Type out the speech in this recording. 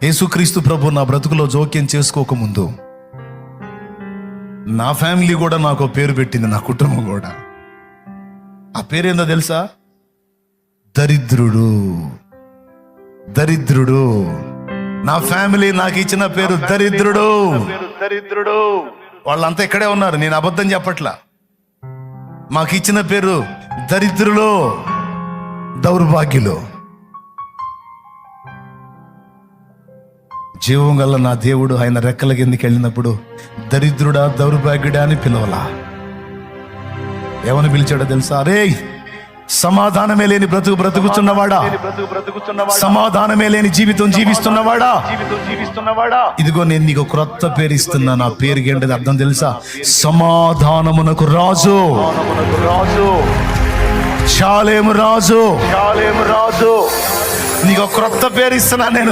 యేసుక్రీస్తు ప్రభు నా బ్రతుకులో జోక్యం చేసుకోకముందు నా ఫ్యామిలీ కూడా నాకు పేరు పెట్టింది, నా కుటుంబం కూడా. ఆ పేరేందో తెలుసా? దరిద్రుడు. దరిద్రుడు. నా ఫ్యామిలీ నాకు ఇచ్చిన పేరు దరిద్రుడు. దరిద్రుడు. వాళ్ళంతా ఇక్కడే ఉన్నారు, నేను అబద్ధం చెప్పట్లా. మాకు ఇచ్చిన పేరు దరిద్రులు, దౌర్భాగ్యులు. జీవం గల నా దేవుడు ఆయన రెక్కల కిందకి వెళ్ళినప్పుడు దరిద్రుడా, దౌర్భాగ్యుడా అని పిలవలా. ఏమని పిలిచాడో తెలుసా? అరే సమాధానమే లేని బ్రతుకు బ్రతుకుతున్నవాడా, సమాధానమే లేని జీవితం జీవిస్తున్నవాడా, ఇదిగో నేను నీకు క్రొత్త పేరు ఇస్తున్నా. నా పేరుకి ఏంటది అర్థం తెలుసా? సమాధానమునకు రాజు. షాలేము రాజు. నీకు క్రొత్త పేరు ఇస్తున్నా నేను,